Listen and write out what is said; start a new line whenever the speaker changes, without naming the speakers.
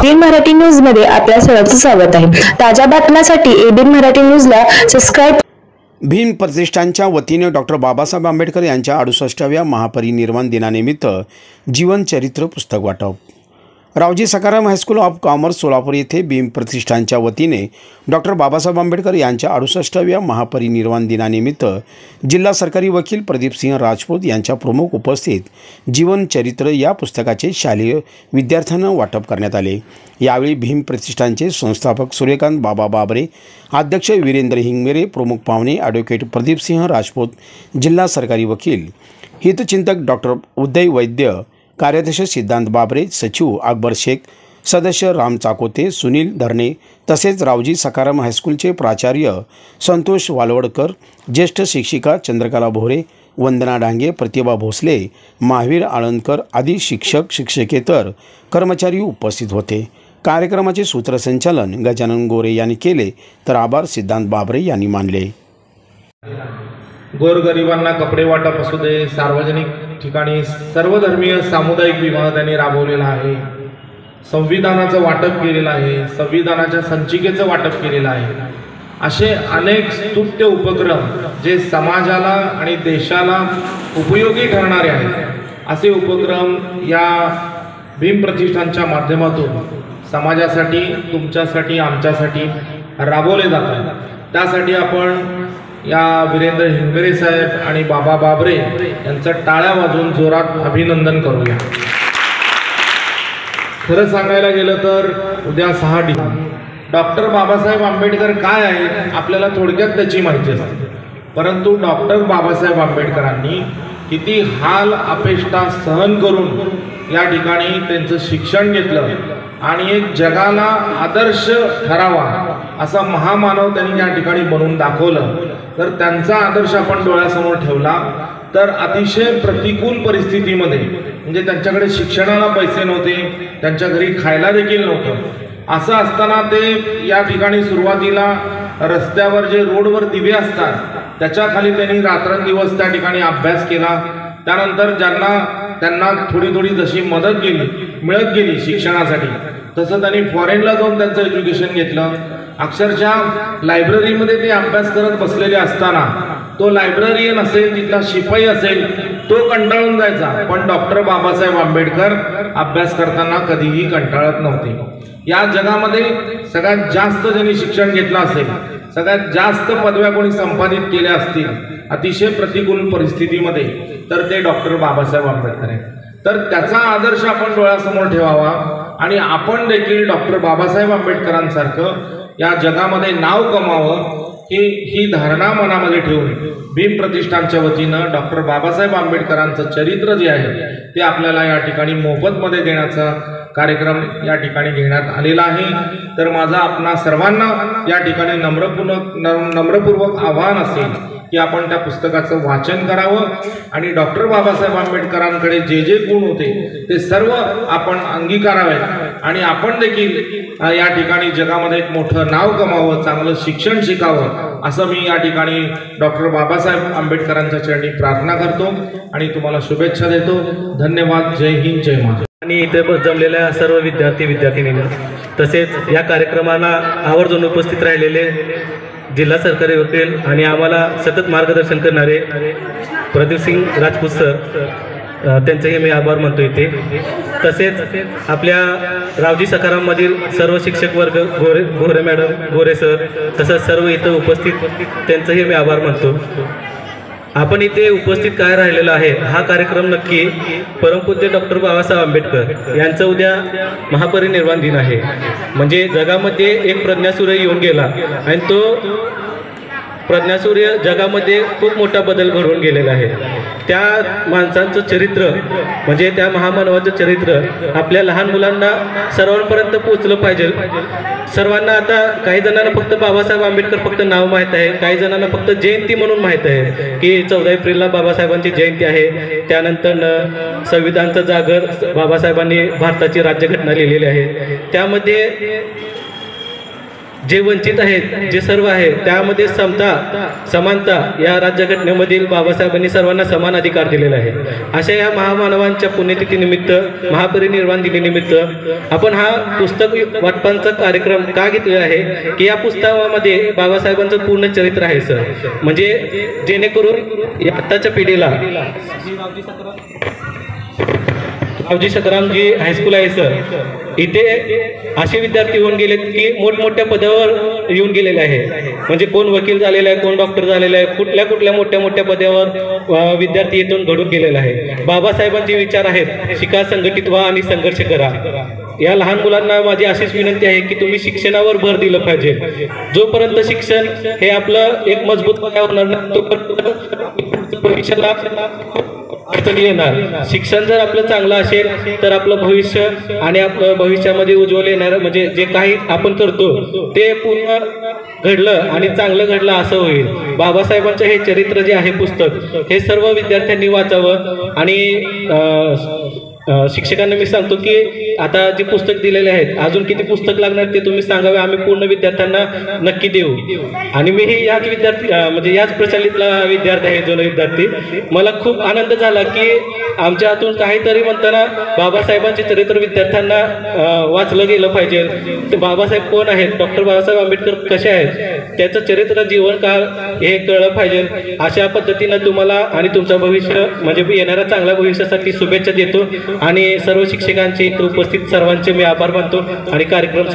ABN Marathi news मध्ये आपल्या सर्वांचं स्वागत आहे। ताज्या बातम्यांसाठी एबीएन मराठी न्यूजला सबस्क्राइब।
भीम प्रतिष्ठानच्या वतीने डॉक्टर बाबासाहेब आंबेडकर यांच्या 68व्या महापरिनिर्वाण दिनानिमित्त जीवनचरित्र पुस्तक वाटप। Raoji Sakharam high school of commerce Solapur येथे भीम प्रतिष्ठानच्या वतीने डॉक्टर बाबासाहेब आंबेडकर यांच्या 68व्या महापरिनिर्वाण दिनानिमित्त जिल्हा सरकारी वकील प्रदीपसिंह राजपूत यांच्या प्रमुख उपस्थित जीवनचरित्र या पुस्तकाचे शालेय विद्यार्थ्यांना वाटप करण्यात आले। यावेळी भीम प्रतिष्ठानचे संस्थापक सूर्यकांत बाबा बाबरे, अध्यक्ष वीरेंद्र हिंगमेरे, प्रमुख पाहुणे ॲडव्होकेट प्रदीपसिंह राजपूत, जिल्हा सरकारी वकील हितचिंतक डॉक्टर उदय वैद्य, कार्याध्यक्ष सिद्धांत बाबरे, सचिव अकबर शेख, सदस्य राम चाकोते, सुनील धरणे तसेच रावजी सखाराम हायस्कूलचे प्राचार्य संतोष वालवडकर, ज्येष्ठ शिक्षिका चंद्रकला भोरे, वंदना डांगे, प्रतिभा भोसले, महावीर आळंदकर आदी शिक्षक शिक्षकेतर कर्मचारी उपस्थित होते। कार्यक्रमाचे सूत्रसंचालन गजानन गोरे यांनी केले तर आभार सिद्धांत बाबरे यांनी मानले।
गोरगरिबांना कपडे वाटप असू दे, सार्वजनिक ठिकाणी सर्वधर्मीय सामुदायिक विवाह त्यांनी राबवलेला आहे, संविधानाचं वाटप केलेलं आहे, संविधानाच्या संचिकेचं वाटप केलेलं आहे। असे अनेक स्तुत्य उपक्रम जे समाजाला आणि देशाला उपयोगी ठरणारे आहेत असे उपक्रम या भीम प्रतिष्ठानच्या माध्यमातून समाजासाठी, तुमच्यासाठी, आमच्यासाठी राबवले जातात। त्यासाठी आपण या वीरेंद्र हिंगमेरे साहेब आणि बाबा बाबरे यांचं टाळ्या वाजवून जोरात अभिनंदन करूया। खरं सांगायला गेलं तर उद्या 6 डिसेंबर डॉक्टर बाबासाहेब आंबेडकर काय आहेत आपल्याला थोडक्यात त्याची माहिती असते, परंतु डॉक्टर बाबासाहेब आंबेडकरांनी किती हाल अपेष्टा सहन करून या ठिकाणी त्यांचं शिक्षण घेतलं आणि एक जगाला आदर्श ठरावा असा महामानव त्यांनी या ठिकाणी बनवून दाखवलं। तर त्यांचा आदर्श आपण डोळ्यासमोर ठेवला तर अतिशय प्रतिकूल परिस्थितीमध्ये, म्हणजे त्यांच्याकडे शिक्षणाला पैसे नव्हते, त्यांच्या घरी खायला देखील नव्हतं, असं असताना ते या ठिकाणी सुरुवातीला रस्त्यावर जे रोडवर दिवे असतात त्याच्या खाली त्यांनी रात्रंदिवस त्या ठिकाणी अभ्यास केला। त्यानंतर त्यांना थोडी जशी मदत मिळत गेली शिक्षणासाठी तसं त्यांनी फॉरेनला जाऊन त्यांचं एज्युकेशन घेतलं। अक्षरशः लायब्ररीमध्ये ते अभ्यास करत बसलेले असताना तो लायब्ररीयन असेल, तिथला शिपाई असेल, तो कंटाळून जायचा, पण डॉक्टर बाबासाहेब आंबेडकर अभ्यास करताना कधीही कंटाळत नव्हते। या जगामध्ये सगळ्यात जास्त ज्यांनी शिक्षण घेतलं असेल, सगळ्यात जास्त पदव्या कोणी संपादित केल्या असतील अतिशय प्रतिकूल परिस्थितीमध्ये, तर ते डॉक्टर बाबासाहेब आंबेडकर आहेत। तर त्याचा आदर्श आपण डोळ्यासमोर ठेवावा आणि आपण देखील डॉक्टर बाबासाहेब आंबेडकरांसारखं या जगामध्ये नाव कमावं ही धारणा मनामध्ये ठेवून भीम प्रतिष्ठानच्या वतीनं डॉक्टर बाबासाहेब आंबेडकरांचं चरित्र जे आहे ते आपल्याला या ठिकाणी मोफतमध्ये देण्याचा कार्यक्रम या ठिकाणी घेण्यात आलेला आहे। तर माझा आपणा सर्वांना या ठिकाणी नम्रपूर्वक आवाहन असेल की आपण त्या पुस्तकाचं वाचन करावं आणि डॉक्टर बाबासाहेब आंबेडकरांकडे जे जे गुण होते ते सर्व आपण अंगीकारावेत आणि आपण देखील या ठिकाणी जगामध्ये एक मोठं नाव कमावं, चांगलं शिक्षण शिकावं असं मी या ठिकाणी डॉक्टर बाबासाहेब आंबेडकरांच्या चरणी प्रार्थना करतो आणि तुम्हाला शुभेच्छा देतो। धन्यवाद। जय हिंद, जय महाराष्ट्र।
आणि इथे जमलेल्या सर्व विद्यार्थी-विद्यार्थिनींना तसेच या कार्यक्रमाला आवर्जून उपस्थित राहिलेले जिल्हा सरकारी वकील आणि आम्हाला सतत मार्गदर्शन करणारे प्रदीपसिंह राजपूत सर, त्यांचेही मी आभार मानतो इथे। तसेच आपल्या रावजी सखाराममधील सर्व शिक्षक वर्ग, गोरे मॅडम, गोरे सर, तसंच सर्व इथं उपस्थित त्यांचेही मी आभार मानतो। आपण इथे उपस्थित काय राहिलेला आहे हा कार्यक्रम नक्की परमपूज्य डॉक्टर बाबासाहेब आंबेडकर यांचं उद्या महापरिनिर्वाण दिन आहे। म्हणजे जगामध्ये एक प्रज्ञासूर्य येऊन गेला आणि तो प्रज्ञासूर्य जगामध्ये खूप मोठा बदल घडवून गेलेला आहे। त्या माणसांचं चरित्र म्हणजे त्या महामानवाचं चरित्र आपल्या लहान मुलांना सर्वांपर्यंत पोहोचलं पाहिजे। सर्वांना आता काही जणांना फक्त बाबासाहेब आंबेडकर फक्त नाव माहीत आहे, काही जणांना फक्त जयंती म्हणून माहीत आहे की 14 एप्रिलला बाबासाहेबांची जयंती आहे। त्यानंतर संविधानचं जागर बाबासाहेबांनी भारताची राज्यघटना लिहिलेली आहे, त्यामध्ये जे वंचित आहेत, जे सर्व आहेत, त्यामध्ये समता समानता या राज्यघटनेमधील बाबासाहेबांनी सर्वांना समान अधिकार दिलेला आहे. अशा या महामानवांच्या पुण्यतिथीनिमित्त, महापरिनिर्वाण दिनानिमित्त आपण हा पुस्तक वाटपांचा कार्यक्रम का घेतलेला आहे की या पुस्तकामध्ये बाबासाहेबांचं पूर्ण चरित्र आहे सर. म्हणजे जेणेकरून आत्ताच्या पिढीला रावजी सकरामजी हायस्कूल आहे सर, इथे असे विद्यार्थी होऊन गेलेत की मोठमोठ्या पदावर येऊन गेलेले आहे. म्हणजे कोण वकील झालेला आहे, कोण डॉक्टर झालेला आहे, कुठल्या मोठ्या मोठ्या पदावर विद्यार्थी इथून घडून गेलेला आहे. बाबासाहेबांचे विचार आहेत, शिका, संघटित व्हा आणि संघर्ष करा. या लहान मुलांना माझी अशीच विनंती आहे की तुम्ही शिक्षणावर भर दिलं पाहिजे. जोपर्यंत शिक्षण हे आपलं एक मजबूत पाया होणार नाही तोपर्यंत भविष्याला अडचणी येणार. शिक्षण जर आपलं चांगलं असेल तर आपलं भविष्य आणि आपलं भविष्यामध्ये उज्ज्वल येणार, म्हणजे जे काही आपण करतो ते पूर्ण घडलं आणि चांगलं घडलं असं होईल. बाबासाहेबांचं हे चरित्र जे आहे पुस्तक, हे सर्व विद्यार्थ्यांनी वाचावं. आणि शिक्षकांना मी सांगतो की आता जे पुस्तक दिलेले आहेत, अजून किती पुस्तक लागणार ते तुम्ही सांगावे, आम्ही पूर्ण विद्यार्थ्यांना नक्की देऊ. आणि मीही याच विद्यार्थी म्हणजे याच प्रचलितला विद्यार्थी आहे, जुना विद्यार्थी. मला खूप आनंद झाला की आमच्या हातून काहीतरी म्हणताना बाबासाहेबांचे चरित्र विद्यार्थ्यांना वाचलं गेलं पाहिजे. ते बाबासाहेब कोण आहेत, डॉक्टर बाबासाहेब आंबेडकर कसे आहेत, त्याचं चरित्र, जीवनकाळ हे कळलं पाहिजे. अशा पद्धतीनं तुम्हाला आणि तुमचं भविष्य म्हणजे येणाऱ्या चांगल्या भविष्यासाठी शुभेच्छा देतो. आणि सर्व शिक्षकांचे इथे उपस्थित सर्वांचे मी आभार मानतो आणि कार्यक्रम